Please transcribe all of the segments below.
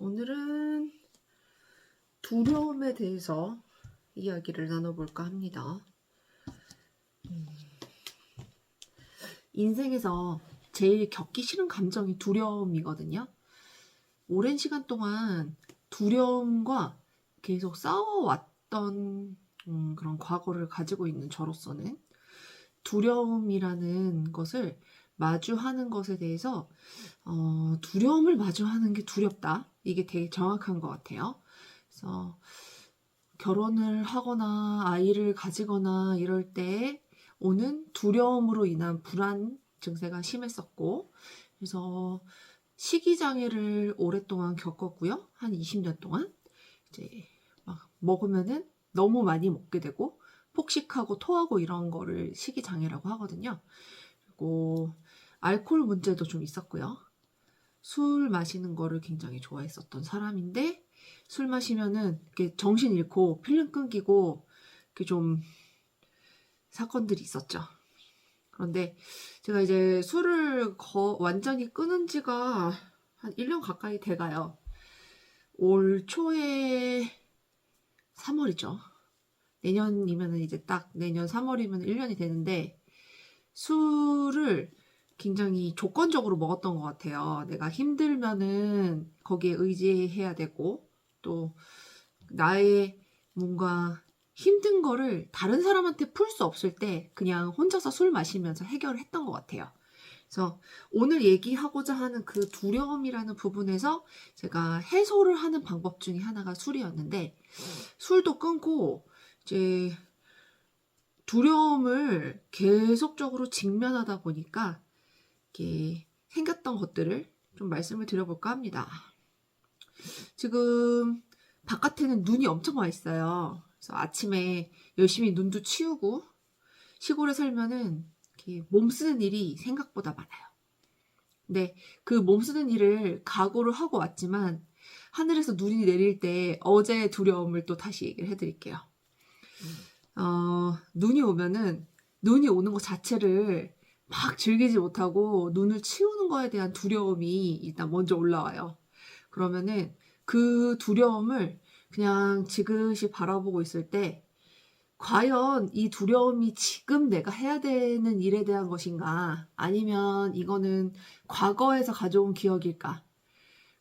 오늘은 두려움에 대해서 이야기를 나눠볼까 합니다. 인생에서 제일 겪기 싫은 감정이 두려움이거든요. 오랜 시간 동안 두려움과 계속 싸워왔던 그런 과거를 가지고 있는 저로서는 두려움이라는 것을 마주하는 것에 대해서 두려움을 마주하는 게 두렵다. 이게 되게 정확한 것 같아요. 그래서 결혼을 하거나 아이를 가지거나 이럴 때 오는 두려움으로 인한 불안 증세가 심했었고, 그래서 식이장애를 오랫동안 겪었고요. 한 20년 동안 이제 막 먹으면은 너무 많이 먹게 되고 폭식하고 토하고 이런 거를 식이장애라고 하거든요. 그리고 알코올 문제도 좀 있었고요. 술 마시는 거를 굉장히 좋아했었던 사람인데 술 마시면은 이렇게 정신 잃고 필름 끊기고 이렇게 좀 사건들이 있었죠. 그런데 제가 이제 술을 완전히 끊은 지가 한 1년 가까이 돼가요. 올 초에 3월이죠. 내년이면 이제 딱 내년 3월이면 1년이 되는데 술을 굉장히 조건적으로 먹었던 것 같아요. 내가 힘들면은 거기에 의지해야 되고 또 나의 뭔가 힘든 거를 다른 사람한테 풀 수 없을 때 그냥 혼자서 술 마시면서 해결했던 것 같아요. 그래서 오늘 얘기하고자 하는 그 두려움이라는 부분에서 제가 해소를 하는 방법 중에 하나가 술이었는데 술도 끊고 이제 두려움을 계속적으로 직면하다 보니까 이렇게 생겼던 것들을 좀 말씀을 드려볼까 합니다. 지금 바깥에는 눈이 엄청 와 있어요. 그래서 아침에 열심히 눈도 치우고 시골에 살면은 이렇게 몸 쓰는 일이 생각보다 많아요. 근데 그 몸 쓰는 일을 각오를 하고 왔지만 하늘에서 눈이 내릴 때 어제의 두려움을 또 다시 얘기를 해드릴게요. 눈이 오면은 눈이 오는 것 자체를 막 즐기지 못하고 눈을 치우는 거에 대한 두려움이 일단 먼저 올라와요. 그러면은 그 두려움을 그냥 지그시 바라보고 있을 때 과연 이 두려움이 지금 내가 해야 되는 일에 대한 것인가 아니면 이거는 과거에서 가져온 기억일까?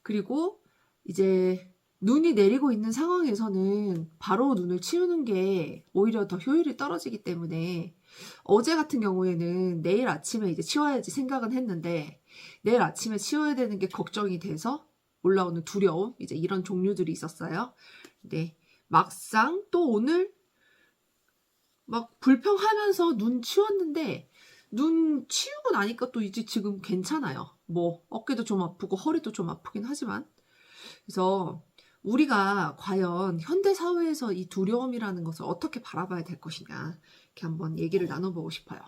그리고 이제 눈이 내리고 있는 상황에서는 바로 눈을 치우는 게 오히려 더 효율이 떨어지기 때문에 어제 같은 경우에는 내일 아침에 이제 치워야지 생각은 했는데 내일 아침에 치워야 되는 게 걱정이 돼서 올라오는 두려움, 이제 이런 종류들이 있었어요. 근데 막상 또 오늘 막 불평하면서 눈 치웠는데 눈 치우고 나니까 또 이제 지금 괜찮아요. 뭐 어깨도 좀 아프고 허리도 좀 아프긴 하지만. 그래서 우리가 과연 현대 사회에서 이 두려움이라는 것을 어떻게 바라봐야 될 것이냐 이렇게 한번 얘기를 나눠보고 싶어요.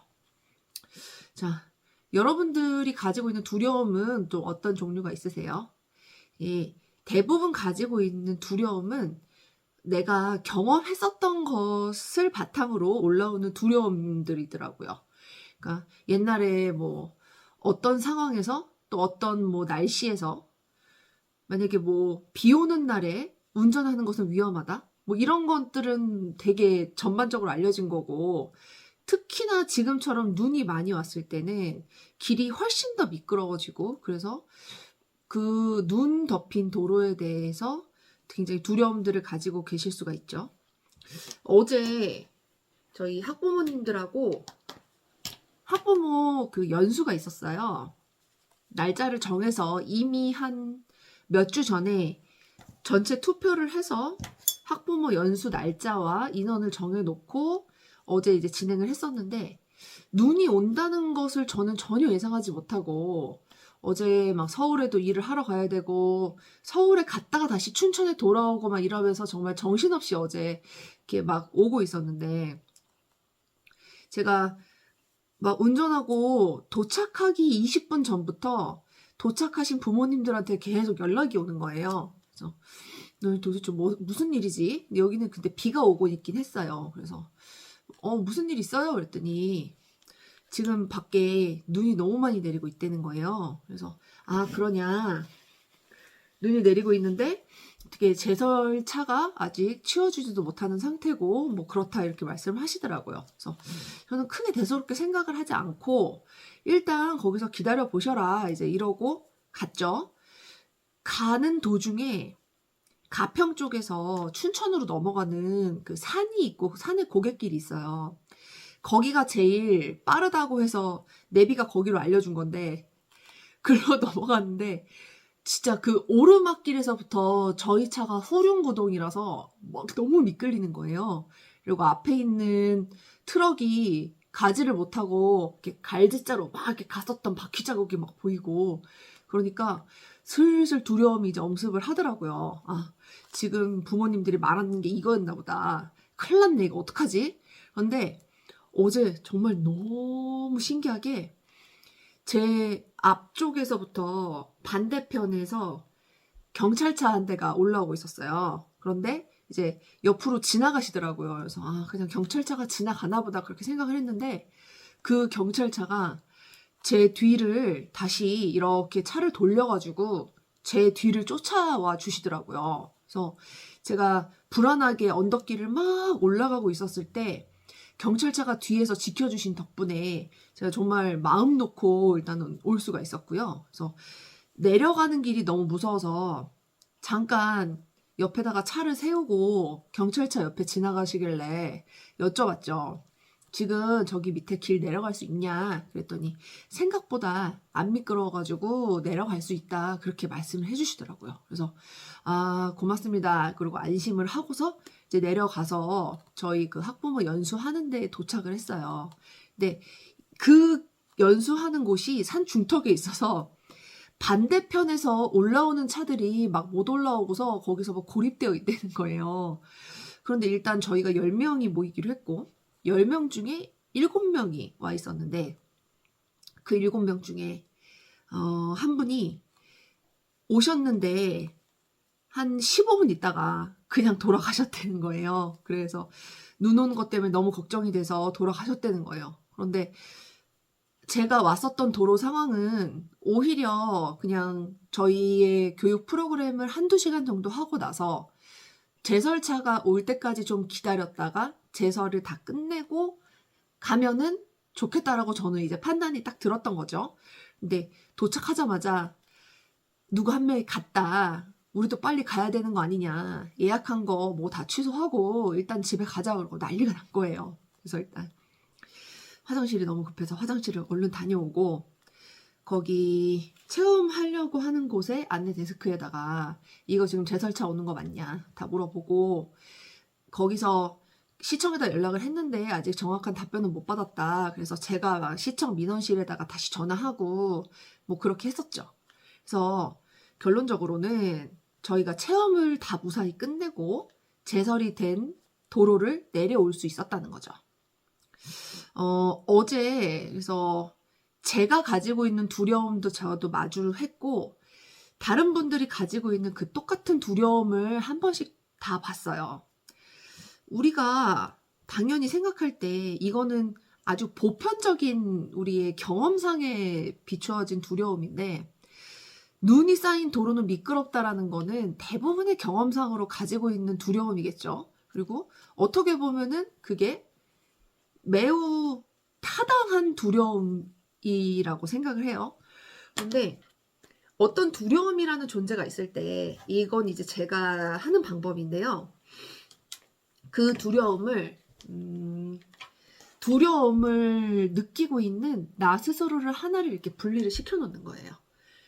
자, 여러분들이 가지고 있는 두려움은 또 어떤 종류가 있으세요? 예, 대부분 가지고 있는 두려움은 내가 경험했었던 것을 바탕으로 올라오는 두려움들이더라고요. 그러니까 옛날에 뭐 어떤 상황에서 또 어떤 뭐 날씨에서 만약에 뭐 비 오는 날에 운전하는 것은 위험하다. 뭐 이런 것들은 되게 전반적으로 알려진 거고 특히나 지금처럼 눈이 많이 왔을 때는 길이 훨씬 더 미끄러워지고 그래서 그 눈 덮인 도로에 대해서 굉장히 두려움들을 가지고 계실 수가 있죠. 어제 저희 학부모님들하고 학부모 그 연수가 있었어요. 날짜를 정해서 이미 한 몇 주 전에 전체 투표를 해서 학부모 연수 날짜와 인원을 정해놓고 어제 이제 진행을 했었는데 눈이 온다는 것을 저는 전혀 예상하지 못하고 어제 막 서울에도 일을 하러 가야 되고 서울에 갔다가 다시 춘천에 돌아오고 막 이러면서 정말 정신없이 어제 이렇게 막 오고 있었는데 제가 막 운전하고 도착하기 20분 전부터 도착하신 부모님들한테 계속 연락이 오는 거예요. 그래서 도대체 무슨 일이지? 여기는 근데 비가 오고 있긴 했어요. 그래서 무슨 일 있어요? 그랬더니 지금 밖에 눈이 너무 많이 내리고 있다는 거예요. 그래서 아 그러냐 눈이 내리고 있는데 어떻게 제설차가 아직 치워주지도 못하는 상태고 뭐 그렇다 이렇게 말씀을 하시더라고요. 그래서 저는 크게 대수롭게 생각을 하지 않고 일단 거기서 기다려 보셔라 이제 이러고 갔죠. 가는 도중에 가평 쪽에서 춘천으로 넘어가는 그 산이 있고 산에 고갯길이 있어요. 거기가 제일 빠르다고 해서 내비가 거기로 알려준 건데 글로 넘어갔는데 진짜 그 오르막길에서부터 저희 차가 후륜구동이라서 막 너무 미끌리는 거예요. 그리고 앞에 있는 트럭이 가지를 못하고 이렇게 갈지자로 막 이렇게 갔었던 바퀴 자국이 막 보이고 그러니까 슬슬 두려움이 이제 엄습을 하더라고요. 아, 지금 부모님들이 말하는 게 이거였나 보다. 큰일 났네, 이거 어떡하지? 그런데 어제 정말 너무 신기하게 제 앞쪽에서부터 반대편에서 경찰차 한 대가 올라오고 있었어요. 그런데 이제 옆으로 지나가시더라고요. 그래서 아, 그냥 경찰차가 지나가나 보다 그렇게 생각을 했는데 그 경찰차가 제 뒤를 다시 이렇게 차를 돌려가지고 제 뒤를 쫓아와 주시더라고요. 그래서 제가 불안하게 언덕길을 막 올라가고 있었을 때 경찰차가 뒤에서 지켜주신 덕분에 제가 정말 마음 놓고 일단은 올 수가 있었고요. 그래서 내려가는 길이 너무 무서워서 잠깐 옆에다가 차를 세우고 경찰차 옆에 지나가시길래 여쭤봤죠. 지금 저기 밑에 길 내려갈 수 있냐? 그랬더니 생각보다 안 미끄러워가지고 내려갈 수 있다. 그렇게 말씀을 해주시더라고요. 그래서 아, 고맙습니다. 그리고 안심을 하고서 이제 내려가서 저희 그 학부모 연수하는 데 도착을 했어요. 근데 그 연수하는 곳이 산 중턱에 있어서 반대편에서 올라오는 차들이 막 못 올라오고서 거기서 막 고립되어 있다는 거예요. 그런데 일단 저희가 10명이 모이기로 했고 10명 중에 7명이 와 있었는데 그 7명 중에 한 분이 오셨는데 한 15분 있다가 그냥 돌아가셨다는 거예요. 그래서 눈 오는 것 때문에 너무 걱정이 돼서 돌아가셨다는 거예요. 그런데 제가 왔었던 도로 상황은 오히려 그냥 저희의 교육 프로그램을 한두 시간 정도 하고 나서 제설차가 올 때까지 좀 기다렸다가 제설을 다 끝내고 가면은 좋겠다라고 저는 이제 판단이 딱 들었던 거죠. 근데 도착하자마자 누구 한 명이 갔다. 우리도 빨리 가야 되는 거 아니냐. 예약한 거 뭐 다 취소하고 일단 집에 가자 그러고 난리가 난 거예요. 그래서 일단 화장실이 너무 급해서 화장실을 얼른 다녀오고 거기 체험하려고 하는 곳에 안내 데스크에다가 이거 지금 제설차 오는 거 맞냐 다 물어보고 거기서 시청에다 연락을 했는데 아직 정확한 답변은 못 받았다. 그래서 제가 막 시청 민원실에다가 다시 전화하고 뭐 그렇게 했었죠. 그래서 결론적으로는 저희가 체험을 다 무사히 끝내고 제설이 된 도로를 내려올 수 있었다는 거죠. 어제 그래서 제가 가지고 있는 두려움도 저도 마주했고 다른 분들이 가지고 있는 그 똑같은 두려움을 한 번씩 다 봤어요. 우리가 당연히 생각할 때 이거는 아주 보편적인 우리의 경험상에 비추어진 두려움인데 눈이 쌓인 도로는 미끄럽다라는 거는 대부분의 경험상으로 가지고 있는 두려움이겠죠. 그리고 어떻게 보면은 그게 매우 타당한 두려움이라고 생각을 해요. 근데 어떤 두려움이라는 존재가 있을 때 이건 이제 제가 하는 방법인데요. 그 두려움을 느끼고 있는 나 스스로를 하나를 이렇게 분리를 시켜 놓는 거예요.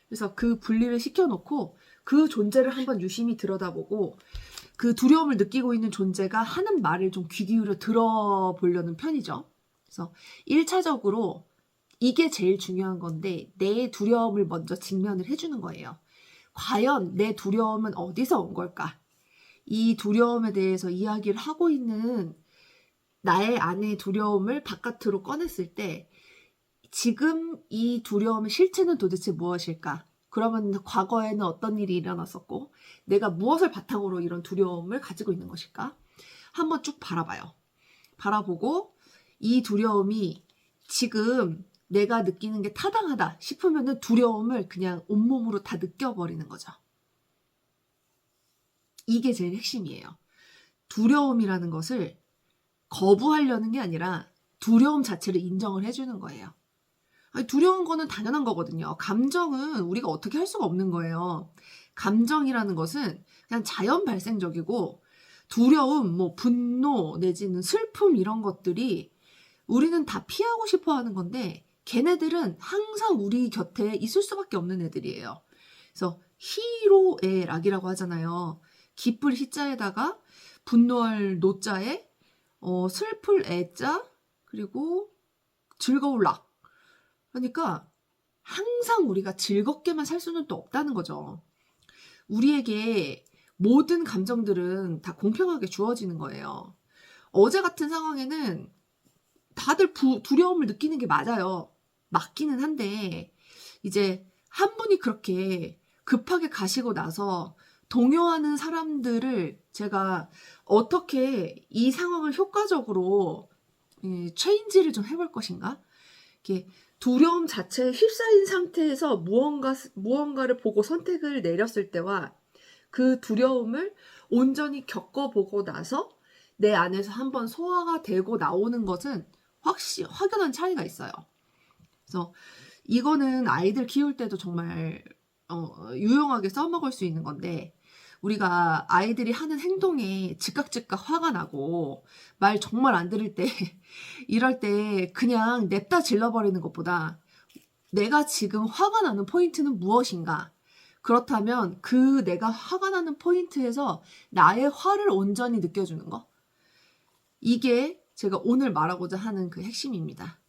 그래서 그 분리를 시켜 놓고 그 존재를 한번 유심히 들여다보고 그 두려움을 느끼고 있는 존재가 하는 말을 좀 귀 기울여 들어보려는 편이죠. 그래서 1차적으로 이게 제일 중요한 건데 내 두려움을 먼저 직면을 해주는 거예요. 과연 내 두려움은 어디서 온 걸까? 이 두려움에 대해서 이야기를 하고 있는 나의 안의 두려움을 바깥으로 꺼냈을 때 지금 이 두려움의 실체는 도대체 무엇일까? 그러면 과거에는 어떤 일이 일어났었고 내가 무엇을 바탕으로 이런 두려움을 가지고 있는 것일까? 한번 쭉 바라봐요. 바라보고 이 두려움이 지금 내가 느끼는 게 타당하다 싶으면 두려움을 그냥 온몸으로 다 느껴버리는 거죠. 이게 제일 핵심이에요. 두려움이라는 것을 거부하려는 게 아니라 두려움 자체를 인정을 해주는 거예요. 아니, 두려운 거는 당연한 거거든요. 감정은 우리가 어떻게 할 수가 없는 거예요. 감정이라는 것은 그냥 자연 발생적이고 두려움, 뭐 분노 내지는 슬픔 이런 것들이 우리는 다 피하고 싶어 하는 건데 걔네들은 항상 우리 곁에 있을 수밖에 없는 애들이에요. 그래서 희로애 락이라고 하잖아요. 기쁠 희자에다가 분노할 노자에 슬플 애자 그리고 즐거울 락. 그러니까 항상 우리가 즐겁게만 살 수는 또 없다는 거죠. 우리에게 모든 감정들은 다 공평하게 주어지는 거예요. 어제 같은 상황에는 다들 두려움을 느끼는 게 맞아요. 맞기는 한데 이제 한 분이 그렇게 급하게 가시고 나서 동요하는 사람들을 제가 어떻게 이 상황을 효과적으로 체인지를 좀 해볼 것인가? 이렇게 두려움 자체에 휩싸인 상태에서 무언가를 보고 선택을 내렸을 때와 그 두려움을 온전히 겪어보고 나서 내 안에서 한번 소화가 되고 나오는 것은 확연한 차이가 있어요. 그래서 이거는 아이들 키울 때도 정말 유용하게 써먹을 수 있는 건데 우리가 아이들이 하는 행동에 즉각 화가 나고 말 정말 안 들을 때 이럴 때 그냥 냅다 질러버리는 것보다 내가 지금 화가 나는 포인트는 무엇인가? 그렇다면 그 내가 화가 나는 포인트에서 나의 화를 온전히 느껴주는 거. 이게 제가 오늘 말하고자 하는 그 핵심입니다.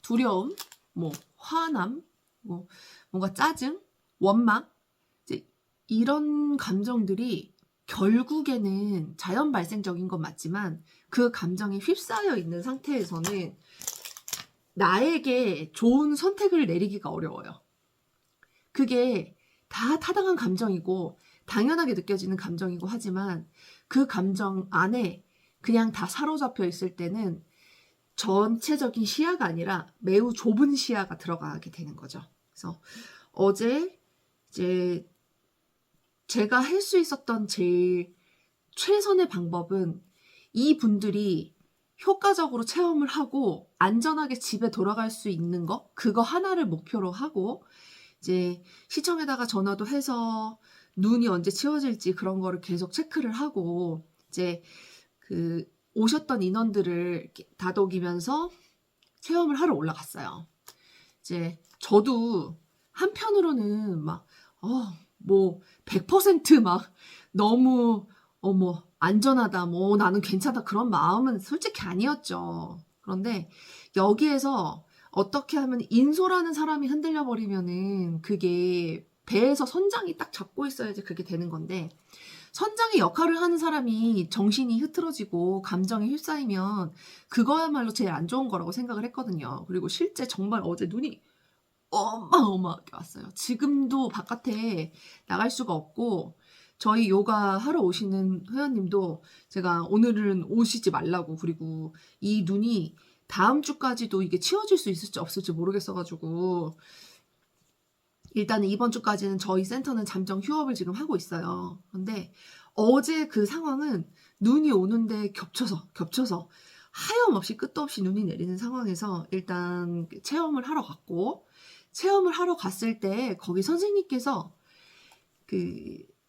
두려움, 뭐 화남, 뭐 뭔가 짜증, 원망 이제 이런 감정들이 결국에는 자연 발생적인 건 맞지만 그 감정에 휩싸여 있는 상태에서는 나에게 좋은 선택을 내리기가 어려워요. 그게 다 타당한 감정이고 당연하게 느껴지는 감정이고 하지만 그 감정 안에 그냥 다 사로잡혀 있을 때는 전체적인 시야가 아니라 매우 좁은 시야가 들어가게 되는 거죠. 그래서 어제 이제 제가 할 수 있었던 제일 최선의 방법은 이 분들이 효과적으로 체험을 하고 안전하게 집에 돌아갈 수 있는 거 그거 하나를 목표로 하고 이제 시청에다가 전화도 해서 눈이 언제 치워질지 그런 거를 계속 체크를 하고 이제 그 오셨던 인원들을 다독이면서 체험을 하러 올라갔어요. 이제 저도 한편으로는 뭐 100% 너무 안전하다 뭐 나는 괜찮다 그런 마음은 솔직히 아니었죠. 그런데 여기에서 어떻게 하면 인소라는 사람이 흔들려 버리면은 그게 배에서 선장이 딱 잡고 있어야지 그게 되는 건데 선장의 역할을 하는 사람이 정신이 흐트러지고 감정에 휩싸이면 그거야말로 제일 안 좋은 거라고 생각을 했거든요. 그리고 실제 정말 어제 눈이 어마어마하게 왔어요. 지금도 바깥에 나갈 수가 없고 저희 요가 하러 오시는 회원님도 제가 오늘은 오시지 말라고 그리고 이 눈이 다음 주까지도 이게 치워질 수 있을지 없을지 모르겠어가지고 일단은 이번 주까지는 저희 센터는 잠정 휴업을 지금 하고 있어요. 근데 어제 그 상황은 눈이 오는데 겹쳐서 하염없이 끝도 없이 눈이 내리는 상황에서 일단 체험을 하러 갔고 체험을 하러 갔을 때 거기 선생님께서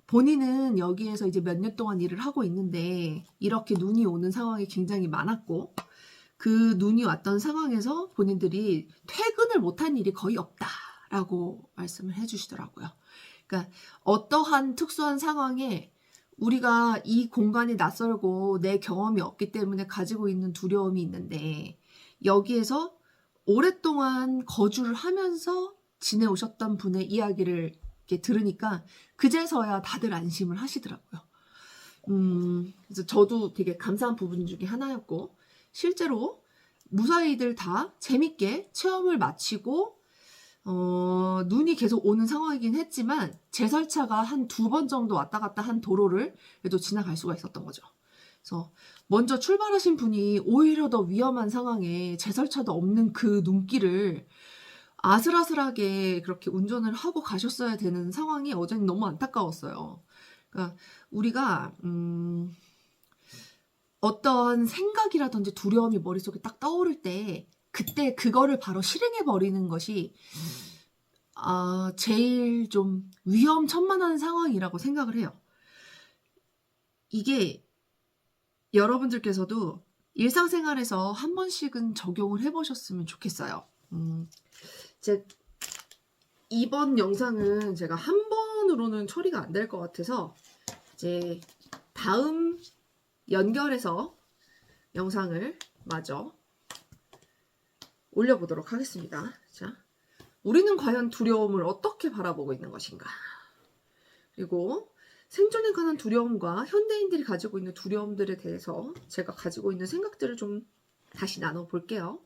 본인은 여기에서 이제 몇 년 동안 일을 하고 있는데 이렇게 눈이 오는 상황이 굉장히 많았고 그 눈이 왔던 상황에서 본인들이 퇴근을 못한 일이 거의 없다라고 말씀을 해주시더라고요. 그러니까 어떠한 특수한 상황에 우리가 이 공간이 낯설고 내 경험이 없기 때문에 가지고 있는 두려움이 있는데 여기에서 오랫동안 거주를 하면서 지내오셨던 분의 이야기를 이렇게 들으니까 그제서야 다들 안심을 하시더라고요. 그래서 저도 되게 감사한 부분 중에 하나였고 실제로 무사히들 다 재밌게 체험을 마치고 눈이 계속 오는 상황이긴 했지만 제설차가 한 2번 정도 왔다 갔다 한 도로를 그래도 지나갈 수가 있었던 거죠. 그래서 먼저 출발하신 분이 오히려 더 위험한 상황에 제설차도 없는 그 눈길을 아슬아슬하게 그렇게 운전을 하고 가셨어야 되는 상황이 어제는 너무 안타까웠어요. 그러니까 우리가 어떤 생각이라든지 두려움이 머릿속에 딱 떠오를 때 그때 그거를 바로 실행해 버리는 것이 제일 좀 위험천만한 상황이라고 생각을 해요. 이게 여러분들께서도 일상생활에서 한 번씩은 적용을 해 보셨으면 좋겠어요. 이제 이번 영상은 제가 한 번으로는 처리가 안 될 것 같아서 이제 다음 연결해서 영상을 마저 올려보도록 하겠습니다. 자, 우리는 과연 두려움을 어떻게 바라보고 있는 것인가? 그리고 생존에 관한 두려움과 현대인들이 가지고 있는 두려움들에 대해서 제가 가지고 있는 생각들을 좀 다시 나눠볼게요.